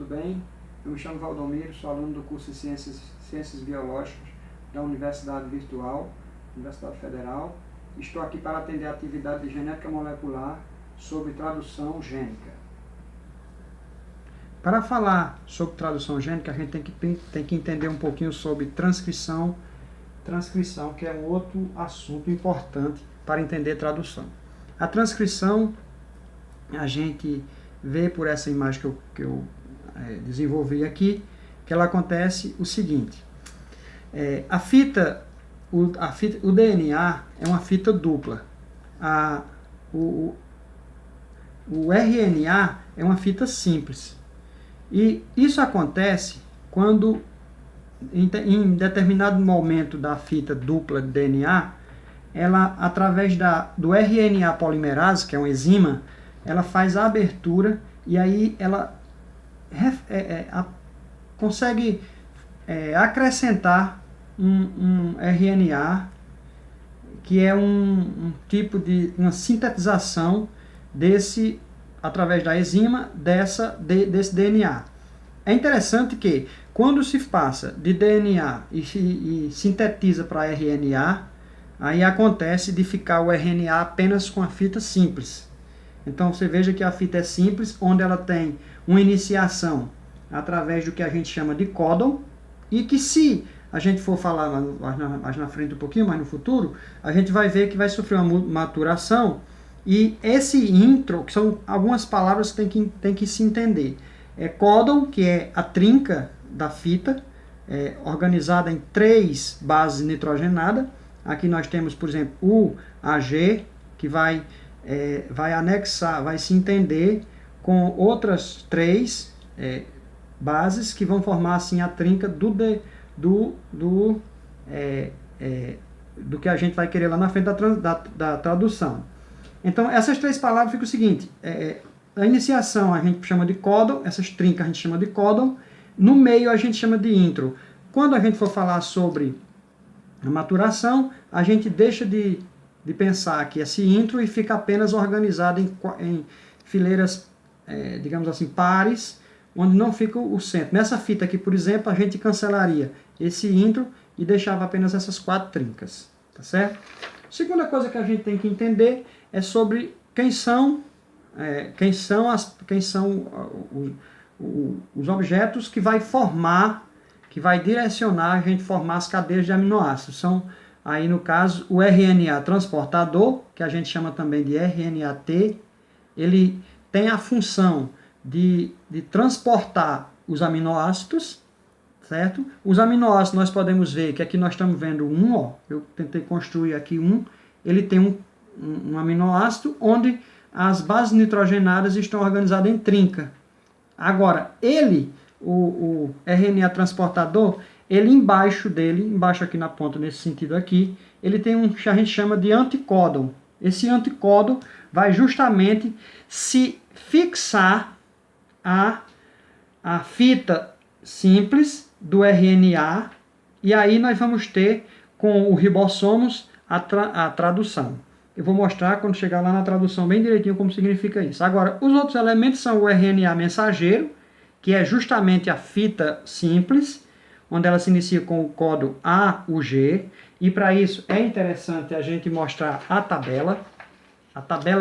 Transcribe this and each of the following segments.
tudo bem? Eu me chamo Valdomiro, sou aluno do curso de Ciências Biológicas da Universidade Virtual, Universidade Federal. Estou aqui para atender a atividade de genética molecular sobre tradução gênica. Para falar sobre tradução gênica, a gente tem que entender um pouquinho sobre transcrição, que é um outro assunto importante para entender tradução. A transcrição, a gente vê por essa imagem que eu desenvolvi aqui, que ela acontece o seguinte: o DNA é uma fita dupla, o RNA é uma fita simples. E isso acontece quando, em determinado momento da fita dupla de DNA, ela, através do RNA polimerase, que é uma enzima, ela faz a abertura e aí ela consegue acrescentar um RNA, que é um tipo de uma sintetização através da enzima desse DNA. É interessante que quando se passa de DNA e sintetiza para RNA, aí acontece de ficar o RNA apenas com a fita simples. Então você veja que a fita é simples, onde ela tem uma iniciação através do que a gente chama de códon, e que, se a gente for falar mais na frente um pouquinho, mais no futuro, a gente vai ver que vai sofrer uma maturação. E esse intro, que são algumas palavras que tem que se entender. É códon, que é a trinca da fita, organizada em 3 bases nitrogenadas. Aqui nós temos, por exemplo, o AG, que vai anexar, vai se entender com outras 3 bases que vão formar assim a trinca do que a gente vai querer lá na frente da tradução. Então, essas 3 palavras ficam o seguinte: a iniciação a gente chama de códon, essas trincas a gente chama de códon, no meio a gente chama de intro. Quando a gente for falar sobre a maturação, a gente deixa de pensar que esse intro e fica apenas organizado em fileiras, digamos assim, pares, onde não fica o centro. Nessa fita aqui, por exemplo, a gente cancelaria esse intro e deixava apenas essas 4 trincas, tá certo? Segunda coisa que a gente tem que entender é sobre quem são os objetos que vai formar, que vai direcionar a gente formar as cadeias de aminoácidos. São, aí no caso, o RNA transportador, que a gente chama também de RNAT. Ele tem a função de transportar os aminoácidos, certo? Os aminoácidos nós podemos ver que aqui nós estamos vendo um, ó, eu tentei construir aqui ele tem um aminoácido onde as bases nitrogenadas estão organizadas em trinca. Agora, o RNA transportador, ele embaixo aqui na ponta, nesse sentido aqui, ele tem que a gente chama de anticódon. Esse anticódon vai justamente se fixar a fita simples do RNA, e aí nós vamos ter com o ribossomos a tradução. Eu vou mostrar quando chegar lá na tradução bem direitinho como significa isso. Agora, os outros elementos são o RNA mensageiro, que é justamente a fita simples, onde ela se inicia com o códon AUG, e para isso é interessante a gente mostrar a tabela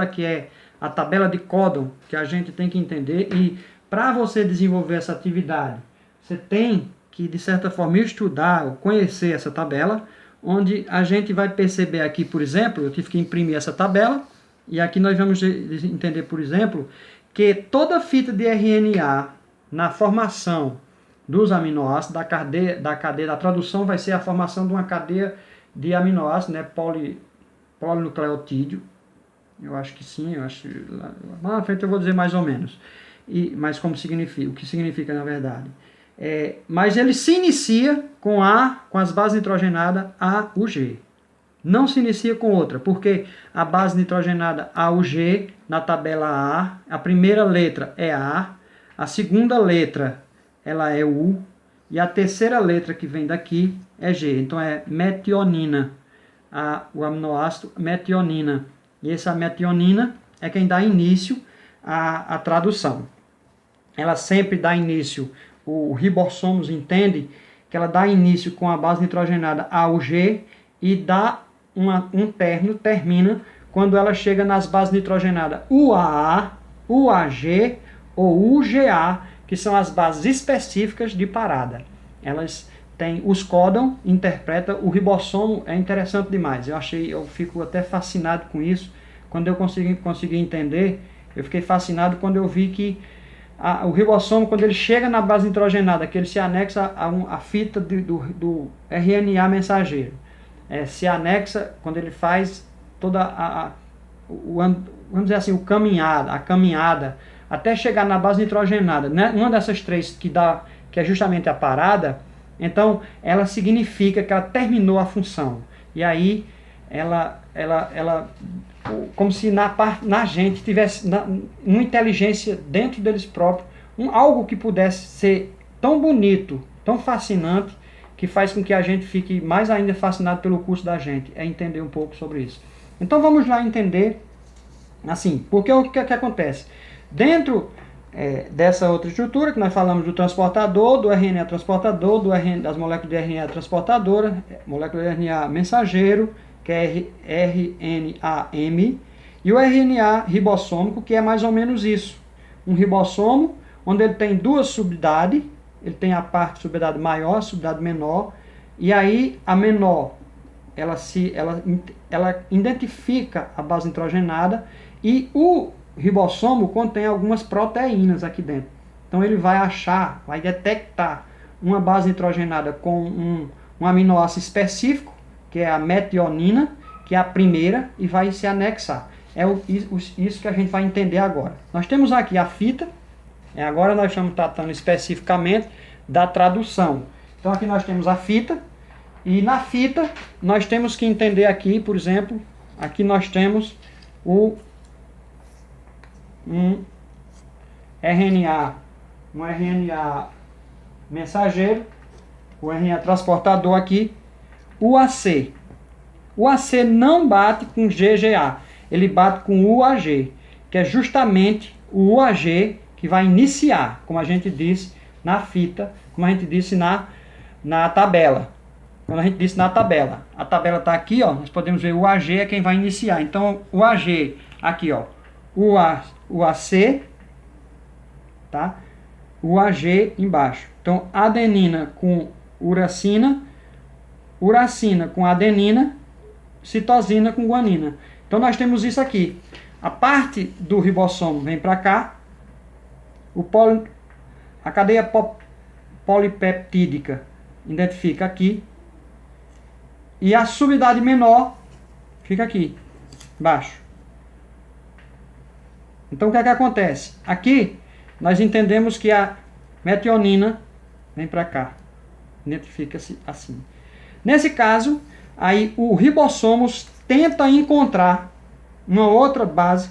que é a tabela de códon, que a gente tem que entender. E para você desenvolver essa atividade, você tem que, de certa forma, estudar ou conhecer essa tabela, onde a gente vai perceber aqui, por exemplo, eu tive que imprimir essa tabela, e aqui nós vamos entender, por exemplo, que toda fita de RNA na formação dos aminoácidos, da cadeia da tradução, vai ser a formação de uma cadeia de aminoácidos, né, polinucleotídeo. Eu acho que sim, lá na frente eu vou dizer mais ou menos. Mas como significa, o que significa na verdade. Mas ele se inicia com as bases nitrogenadas AUG. Não se inicia com outra, porque a base nitrogenada AUG, na tabela A primeira letra é A, a segunda letra ela é U, e a terceira letra que vem daqui é G. Então é metionina, o aminoácido metionina. E essa metionina é quem dá início à tradução. ela sempre dá início, o ribossomos entende que ela dá início com a base nitrogenada ao G e dá um término, termina quando ela chega nas bases nitrogenadas UAA, UAG ou UGA, que são as bases específicas de parada. Elas têm os códons, interpreta o ribossomo, é interessante demais. Eu fico até fascinado com isso. Quando eu consegui entender, eu fiquei fascinado quando eu vi que o ribossomo, quando ele chega na base nitrogenada, que ele se anexa a fita do RNA mensageiro, se anexa quando ele faz toda vamos dizer assim, a caminhada, até chegar na base nitrogenada, né? Uma dessas três que é justamente a parada, então ela significa que ela terminou a função. E aí ela como se na gente tivesse uma inteligência dentro deles próprios, algo que pudesse ser tão bonito, tão fascinante, que faz com que a gente fique mais ainda fascinado pelo curso da gente, é entender um pouco sobre isso. Então vamos lá entender, assim, porque o que acontece? Dentro dessa outra estrutura, que nós falamos do transportador, do RNA transportador, das moléculas de RNA transportadora, molécula de RNA mensageiro, que é RNAM, e o RNA ribossômico, que é mais ou menos isso. Um ribossomo, onde ele tem duas subunidades, ele tem a parte subunidade maior, a subunidade menor, e aí a menor, ela identifica a base nitrogenada, e o ribossomo contém algumas proteínas aqui dentro. Então ele vai vai detectar uma base nitrogenada com um aminoácido específico, que é a metionina, que é a primeira, e vai se anexar. É isso que a gente vai entender agora. Nós temos aqui a fita, agora nós estamos tratando especificamente da tradução. Então aqui nós temos a fita, e na fita nós temos que entender aqui, por exemplo, aqui nós temos um RNA mensageiro, o RNA transportador aqui, o AC. O AC não bate com GGA, ele bate com UAG, que é justamente o UAG que vai iniciar, como a gente disse na fita, como a gente disse na tabela. Quando a gente disse na tabela, a tabela está aqui, ó, nós podemos ver o UAG é quem vai iniciar. Então, o UAG aqui, ó, o AC, tá? O AG embaixo. Então, adenina com uracina, uracina com adenina, citosina com guanina. Então, nós temos isso aqui. A parte do ribossomo vem para cá, a cadeia polipeptídica identifica aqui, e a subunidade menor fica aqui, embaixo. Então o que acontece? Aqui nós entendemos que a metionina vem para cá, identifica-se assim. Nesse caso, aí o ribossomos tenta encontrar uma outra base,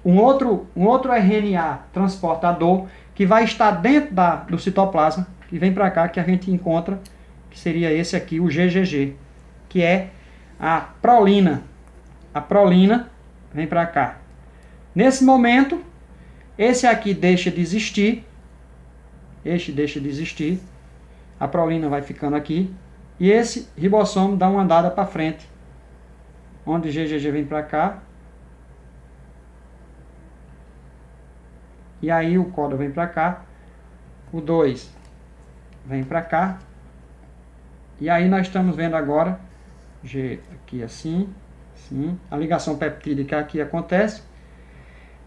um outro RNA transportador que vai estar dentro do citoplasma, que vem para cá, que a gente encontra, que seria esse aqui, o GGG, que é a prolina. A prolina vem para cá. Nesse momento, esse aqui deixa de existir, a prolina vai ficando aqui, e esse ribossomo dá uma andada para frente, onde GGG vem para cá, e aí o códon vem para cá, o 2 vem para cá, e aí nós estamos vendo agora, G aqui assim, a ligação peptídica aqui acontece.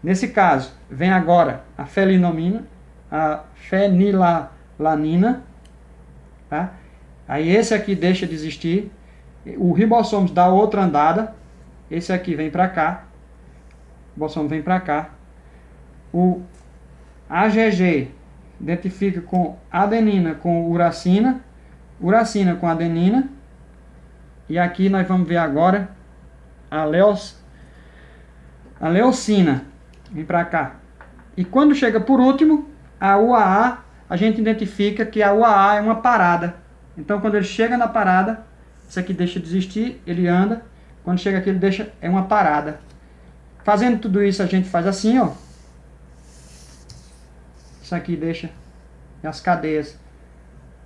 Nesse caso, vem agora a fenilalanina, tá? Aí esse aqui deixa de existir, o ribossomo dá outra andada, esse aqui vem para cá, o ribossomo vem para cá, o AGG identifica com adenina com uracina, uracina com adenina, e aqui nós vamos ver agora a leucina, vem para cá. E quando chega por último, a UAA, a gente identifica que a UAA é uma parada. Então quando ele chega na parada, isso aqui deixa de existir, ele anda. Quando chega aqui, ele é uma parada. Fazendo tudo isso, a gente faz assim, ó. Isso aqui deixa as cadeias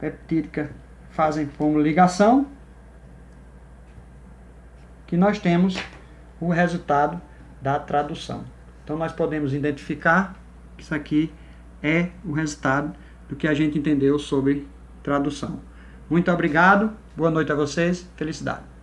peptídicas fazem como ligação, que nós temos o resultado da tradução. Então nós podemos identificar que isso aqui é o resultado do que a gente entendeu sobre tradução. Muito obrigado, boa noite a vocês, felicidade.